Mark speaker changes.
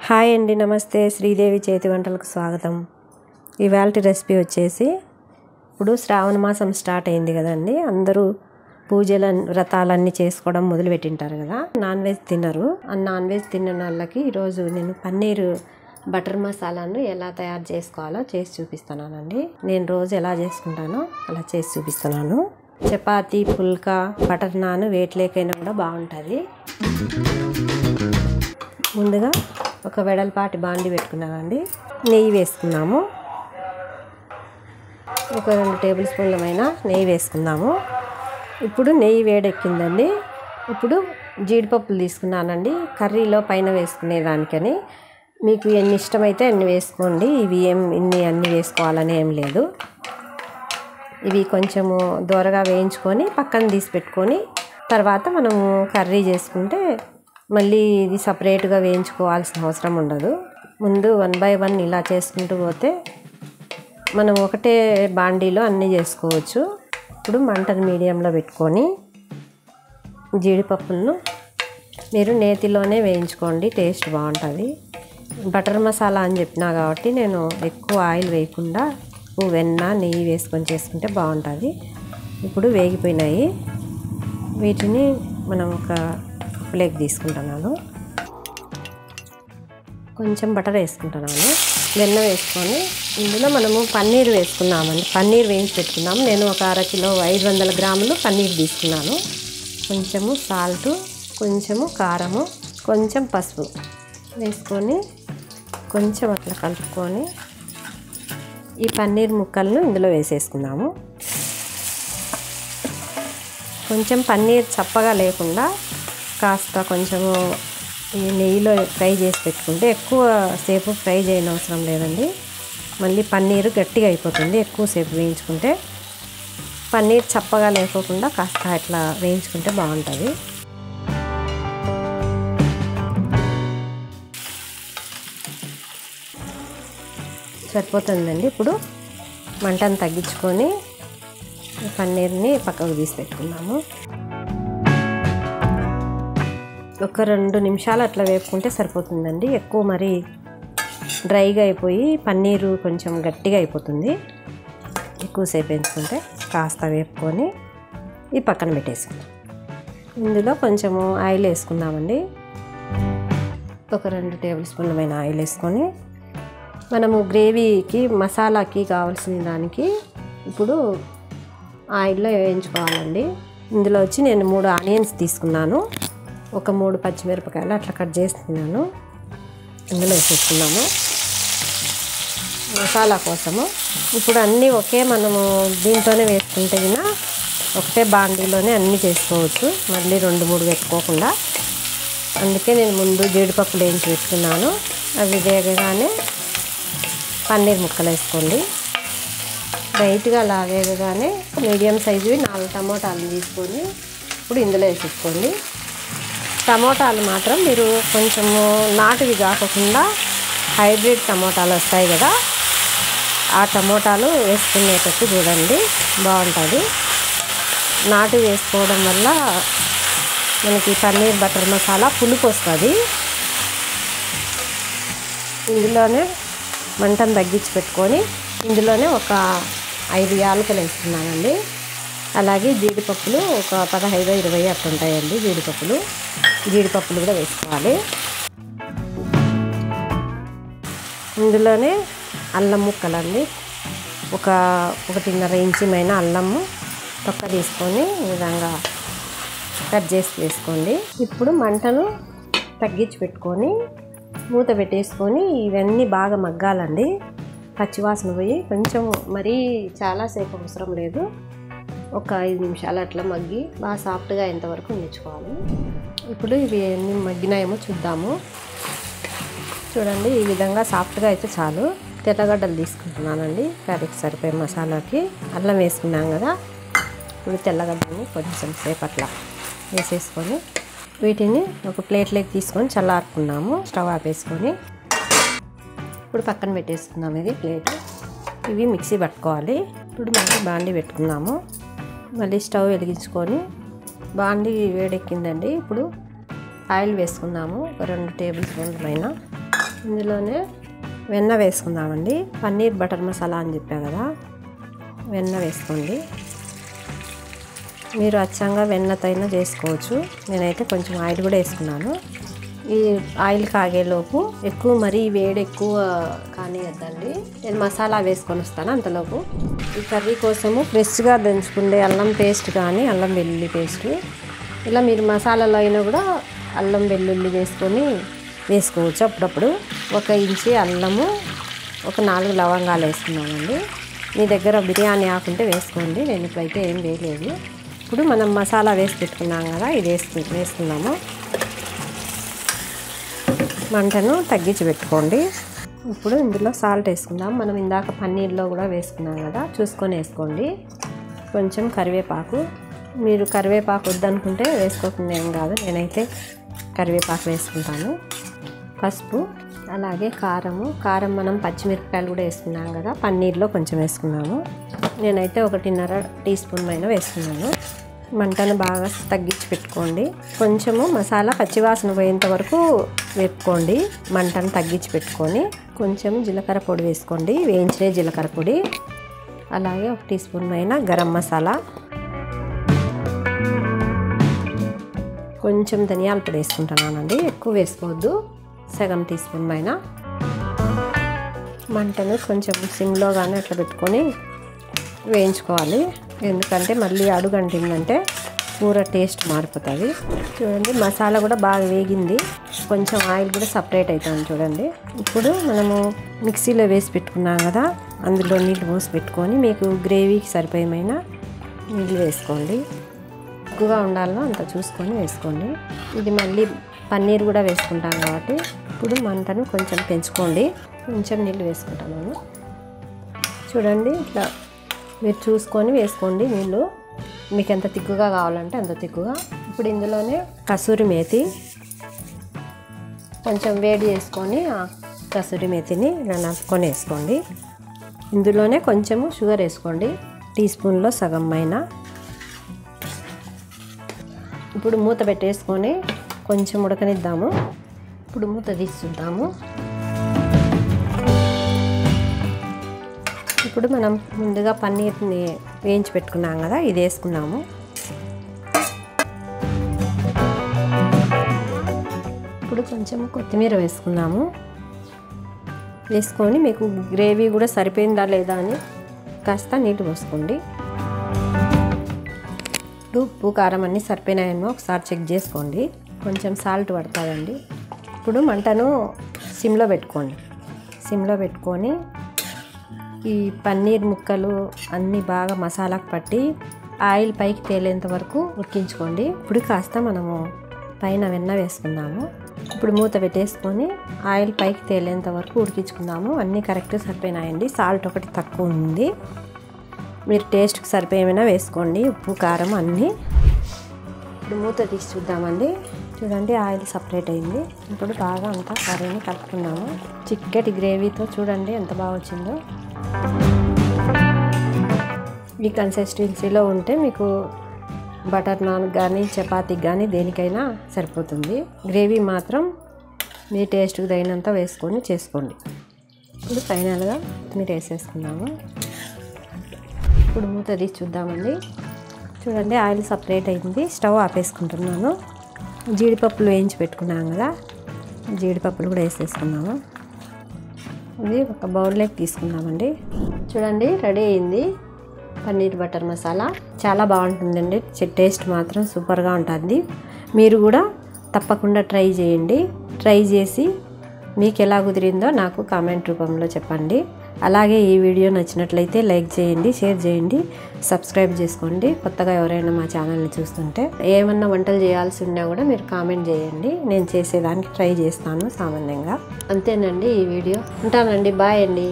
Speaker 1: Hi అండి, నమస్తే. శ్రీదేవి చేతి వంటలకు స్వాగతం. ఇవాల్టి రెసిపీ వచ్చేసి, ఇప్పుడు శ్రావణ మాసం స్టార్ట్ అయింది కదండి. అందరూ పూజల వ్రతాలన్నీ చేసుకోవడం మొదలుపెట్టింటారు కదా. నాన్ వెజ్ తినరు. ఆ నాన్ వెజ్ తిన్న వాళ్ళకి ఈరోజు నేను పన్నీర్ బటర్ మసాలాను ఎలా తయారు చేసుకోవాలో చేసి చూపిస్తున్నానండి. నేను రోజు ఎలా చేసుకుంటానో అలా చేసి చూపిస్తున్నాను. చపాతీ, పుల్కా, బటర్ నాన్ వేట్లేకైనా కూడా బాగుంటుంది. ముందుగా ఒక వెడల్పాటి బాండి పెట్టుకున్నానండి. నెయ్యి వేసుకున్నాము. ఒక 2 టేబుల్ స్పూన్లమైన నెయ్యి వేసుకుందాము. ఇప్పుడు నెయ్యి వేడెక్కిందండి. ఇప్పుడు జీడిపప్పులు తీసుకున్నానండి, కర్రీలో పైన వేసుకునేదానికని. మీకు ఎన్ని ఇష్టమైతే అన్ని వేసుకోండి. ఇవి అన్ని వేసుకోవాలని ఏం లేదు. ఇవి కొంచెము దోరగా వేయించుకొని పక్కన తీసి పెట్టుకొని తర్వాత మనము కర్రీ చేసుకుంటే మళ్ళీ ఇది సపరేట్గా వేయించుకోవాల్సిన అవసరం ఉండదు. ముందు 1 by 1 ఇలా చేసుకుంటూ పోతే మనం ఒకటే బాండీలో అన్నీ చేసుకోవచ్చు. ఇప్పుడు మంటను మీడియంలో పెట్టుకొని జీడిపప్పులను మీరు నేతిలోనే వేయించుకోండి, టేస్ట్ బాగుంటుంది. బటర్ మసాలా అని చెప్పినా కాబట్టి నేను ఎక్కువ ఆయిల్ వేయకుండా వెన్న, నెయ్యి వేసుకొని చేసుకుంటే బాగుంటుంది. ఇప్పుడు వేగిపోయినాయి. వీటిని మనం ఒక ప్లేట్ తీసుకుంటున్నాను. కొంచెం బటర్ వేసుకుంటున్నాను. వెన్న వేసుకొని ఇందులో మనము పన్నీర్ వేసుకున్నామండి. పన్నీర్ వేయించి పెట్టుకున్నాము. నేను ఒక 1/2 కిలో 500 గ్రాములు పన్నీర్ తీసుకున్నాను. కొంచెము సాల్టు, కొంచెము కారము, కొంచెం పసుపు వేసుకొని కొంచెం అట్లా కలుపుకొని ఈ పన్నీర్ ముక్కలను ఇందులో వేసేసుకుందాము. కొంచెం పన్నీర్ చప్పగా లేకుండా కాస్త కొంచెము ఈ నెయ్యిలో ఫ్రై చేసి పెట్టుకుంటే ఎక్కువ సేపు ఫ్రై చేయని అవసరం లేదండి. మళ్ళీ పన్నీరు గట్టిగా అయిపోతుంది ఎక్కువసేపు వేయించుకుంటే. పన్నీర్ చప్పగా లేకోకుండా కాస్త ఇట్లా వేయించుకుంటే బాగుంటుంది. సరిపోతుందండి. ఇప్పుడు మంటను తగ్గించుకొని పన్నీర్ని పక్కకు తీసి పెట్టుకున్నాము. ఒక 2 నిమిషాలు అట్లా వేపుకుంటే సరిపోతుందండి. ఎక్కువ మరి డ్రైగా అయిపోయి పన్నీరు కొంచెం గట్టిగా అయిపోతుంది. ఎక్కువసేపు వేయించుకుంటే కాస్త వేపుకొని ఈ పక్కన పెట్టేసాం. ఇందులో కొంచెము ఆయిల్ వేసుకుందామండి. ఒక 2 టేబుల్ స్పూన్లమైన ఆయిల్ వేసుకొని మనము గ్రేవీకి మసాలాకి కావాల్సిన దానికి ఇప్పుడు ఆయిల్లో వేయించుకోవాలండి. ఇందులో వచ్చి నేను 3 ఆనియన్స్ తీసుకున్నాను. ఒక 3 పచ్చిమిరపకాయలు అట్లా కట్ చేస్తున్నాను. ఇందులో వేసేసుకున్నాము మసాలా కోసము. ఇప్పుడు అన్నీ మనము దీంట్లోనే వేసుకుంటే గినా ఒకటే బాండీలోనే అన్నీ చేసుకోవచ్చు, మళ్ళీ 2-3 పెట్టుకోకుండా. అందుకే నేను ముందు జీడిపప్పులు వేయించి పెట్టుకున్నాను. అవి వేగగానే పన్నీర్ ముక్కలు వేసుకోండి. లైట్గా అలా వేగగానే మీడియం సైజువి 4 టమోటాలు తీసుకొని ఇప్పుడు ఇందులో వేసేసుకోండి. టమోటాలు మాత్రం మీరు కొంచెము నాటువి కాకుండా హైబ్రిడ్ టమోటాలు వస్తాయి కదా, ఆ టమోటాలు వేసుకునేటట్టు చూడండి, బాగుంటుంది. నాటు వేసుకోవడం వల్ల మనకి పన్నీర్ బటర్ మసాలా పులుపు వస్తుంది. ఇందులోనే మంటను తగ్గించి పెట్టుకొని ఇందులోనే ఒక 5 యాలకులు వేస్తున్నానండి. అలాగే జీడిపప్పులు ఒక 15-20 అట్లా ఉంటాయండి. జీడిపప్పులు కూడా వేసుకోవాలి. ఇందులోనే అల్లం ముక్కలండి, ఒక 1.5 ఇంచుమైన అల్లము తొక్క తీసుకొని ఈ విధంగా కట్ చేసి వేసుకోండి. ఇప్పుడు మంటను తగ్గించి పెట్టుకొని మూత పెట్టేసుకొని ఇవన్నీ బాగా మగ్గాలండి. పచ్చివాసన పోయి కొంచెం మరీ చాలాసేపు అవసరం లేదు, ఒక 5 నిమిషాలు అట్లా మగ్గి బాగా సాఫ్ట్గా అయ్యేంతవరకు ఉంచుకోవాలి. ఇప్పుడు ఇవి ఎన్ని మగ్గినాయేమో చూద్దాము. చూడండి, ఈ విధంగా సాఫ్ట్గా అయితే చాలు. తెల్లగడ్డలు తీసుకుంటున్నానండి కర్రీకి సరిపోయే మసాలాకి. అల్లం వేసుకున్నాం కదా, ఇప్పుడు తెల్లగడ్డని కొంచెం సేపు అట్లా వేసేసుకొని వీటిని ఒక ప్లేట్లోకి తీసుకొని చల్లారుకున్నాము. స్టవ్ ఆపేసుకొని ఇప్పుడు పక్కన పెట్టేసుకుందాం. ఇది ప్లేట్. ఇవి మిక్సీ పట్టుకోవాలి. ఇప్పుడు మళ్ళీ బాండీ పెట్టుకున్నాము. మళ్ళీ స్టవ్ వెలిగించుకొని బాండీ వేడెక్కిందండి. ఇప్పుడు ఆయిల్ వేసుకుందాము. ఒక 2 టేబుల్ స్పూన్ల పైన ఇందులోనే వెన్న వేసుకుందామండి. పన్నీర్ బటర్ మసాలా అని చెప్పా కదా, వెన్న వేసుకోండి. మీరు అచ్చంగా వెన్నతైనా చేసుకోవచ్చు. నేనైతే కొంచెం ఆయిల్ కూడా వేసుకున్నాను. ఈ ఆయిల్ కాగేలోపు ఎక్కువ మరీ వేడి ఎక్కువ కానియద్దండి. నేను మసాలా వేసుకొని వస్తాను అంతలోపు. ఈ కర్రీ కోసము ఫ్రెష్గా దంచుకుండే అల్లం పేస్ట్ కానీ అల్లం వెల్లుల్లి పేస్ట్, ఇలా మీరు మసాలాలో అయినా కూడా అల్లం వెల్లుల్లి వేసుకోవచ్చు అప్పుడప్పుడు. 1 ఇంచి అల్లము, ఒక 4 లవంగాలు వేసుకున్నామండి. మీ దగ్గర బిర్యానీ ఆకుంటే వేసుకోండి, నేను ఇప్పుడైతే ఏం వేయలేదు. ఇప్పుడు మనం మసాలా వేసి పెట్టుకున్నాం కదా, ఇది వేసుకున్నాము. మంటను తగ్గించి పెట్టుకోండి. ఇప్పుడు ఇందులో సాల్ట్ వేసుకుందాం. మనం ఇందాక పన్నీర్లో కూడా వేసుకున్నాం కదా, చూసుకొని వేసుకోండి. కొంచెం కరివేపాకు, మీరు కరివేపాకు వద్దనుకుంటే వేసుకోకుండా ఏం కాదు, నేనైతే కరివేపాకు వేసుకుంటాను. పసుపు, అలాగే కారం మనం పచ్చిమిరపకాయలు కూడా వేసుకున్నాం కదా, పన్నీర్లో కొంచెం వేసుకున్నాము. నేనైతే 1.5 టీ స్పూన్ పైన వేసుకున్నాను. మంటను బాగా తగ్గించి పెట్టుకోండి. కొంచెము మసాలా పచ్చివాసన పోయేంత వరకు వేపుకోండి. మంటను తగ్గించి పెట్టుకొని కొంచెం జీలకర్ర పొడి వేసుకోండి, వేయించిన జీలకర్ర పొడి. అలాగే 1 టీ స్పూన్ పైన గరం మసాలా, కొంచెం ధనియాల పొడి వేసుకుంటున్నానండి, ఎక్కువ వేసుకోవద్దు, సగం టీ స్పూన్ పైన. మంటను కొంచెం సిమ్లో కానీ అట్లా పెట్టుకొని వేయించుకోవాలి, ఎందుకంటే మళ్ళీ అడుగంటిందంటే కూర టేస్ట్ మారిపోతుంది. చూడండి మసాలా కూడా బాగా వేగింది, కొంచెం ఆయిల్ కూడా సపరేట్ అవుతుంది చూడండి. ఇప్పుడు మనము మిక్సీలో వేసి పెట్టుకున్నాం కదా, అందులో నీళ్ళు పోసి పెట్టుకొని మీకు గ్రేవీకి సరిపోయేమైనా నీళ్ళు వేసుకోండి. ఎక్కువగా ఉండాలో అంత చూసుకొని వేసుకోండి. ఇది మళ్ళీ పన్నీర్ కూడా వేసుకుంటాం కాబట్టి ఇప్పుడు మంటను కొంచెం పెంచుకోండి. కొంచెం నీళ్ళు వేసుకుంటాను చూడండి, ఇట్లా మీరు చూసుకొని వేసుకోండి నీళ్ళు, మీకు ఎంత తిక్కుగా కావాలంటే అంత తిక్కుగా. ఇప్పుడు ఇందులోనే కసూరి మేతి కొంచెం వేడి చేసుకొని ఆ కసూరి మేతిని ఇలా నలుపుకొని వేసుకోండి. ఇందులోనే కొంచెము షుగర్ వేసుకోండి, టీ స్పూన్లో సగం పైన. ఇప్పుడు మూత పెట్టేసుకొని కొంచెం ఉడకనిద్దాము. ఇప్పుడు మూత తీస్తుంటాము. ఇప్పుడు మనం ముందుగా పన్నీర్ని వేయించి పెట్టుకున్నాం కదా, ఇది వేసుకున్నాము. ఇప్పుడు కొంచెం కొత్తిమీర వేసుకున్నాము. వేసుకొని మీకు గ్రేవీ కూడా సరిపోయిందా లేదా అని కాస్త నీళ్ళు పోసుకోండి. ఉప్పు కారం అన్నీ సరిపోయినాయేమో ఒకసారి చెక్ చేసుకోండి, కొంచెం సాల్ట్ పడుతుందండి. ఇప్పుడు మంటను సిమ్లో పెట్టుకోండి. సిమ్లో పెట్టుకొని ఈ పన్నీర్ ముక్కలు అన్నీ బాగా మసాలాకు పట్టి ఆయిల్ పైకి తేలేంత వరకు ఉడికించుకోండి. ఇప్పుడు కాస్త మనము పైన వెన్న వేసుకుందాము. ఇప్పుడు మూత పెట్టేసుకొని ఆయిల్ పైకి తేలేంత వరకు ఉడికించుకుందాము. అన్నీ కరెక్ట్ సరిపోయినాయండి, సాల్ట్ ఒకటి తక్కువ ఉంది, మీరు టేస్ట్కి సరిపోయేమైనా వేసుకోండి, ఉప్పు కారం అన్నీ. ఇప్పుడు మూత తీసి చూద్దామండి. చూడండి ఆయిల్ సపరేట్ అయింది. ఇప్పుడు బాగా అంతా కర్రీని కలుపుకుందాము. చిక్కటి గ్రేవీతో చూడండి ఎంత బాగా వచ్చిందో. ఈ కన్సిస్టెన్సీలో ఉంటే మీకు బటర్ నాన్ కానీ చపాతీకి కానీ దేనికైనా సరిపోతుంది. గ్రేవీ మాత్రం మీ టేస్ట్కి తగినంత వేసుకొని చేసుకోండి. ఇప్పుడు ఫైనల్గా మీరు వేసేసుకున్నాము. ఇప్పుడు మూత తీసి చూద్దామండి. చూడండి ఆయిల్ సపరేట్ అయింది, స్టవ్ ఆపేసుకుంటున్నాను. జీడిపప్పులు వేయించి పెట్టుకున్నాం కదా, జీడిపప్పులు కూడా వేసేసుకున్నాము. ఇది ఒక బౌల్లోకి తీసుకుందామండి. చూడండి రెడీ అయింది పన్నీర్ బటర్ మసాలా, చాలా బాగుంటుందండి, టేస్ట్ మాత్రం సూపర్గా ఉంటుంది. మీరు కూడా తప్పకుండా ట్రై చేయండి. ట్రై చేసి మీకు ఎలా కుదిరిందో నాకు కామెంట్ రూపంలో చెప్పండి. అలాగే ఈ వీడియో నచ్చినట్లయితే లైక్ చేయండి, షేర్ చేయండి, సబ్స్క్రైబ్ చేసుకోండి. కొత్తగా ఎవరైనా మా ఛానల్ని చూస్తుంటే ఏమన్నా వంటలు చేయాల్సి ఉన్నా కూడా మీరు కామెంట్ చేయండి, నేను చేసేదానికి ట్రై చేస్తాను సామాన్యంగా. అంతేనండి ఈ వీడియో. ఉంటానండి, బాయ్ అండి.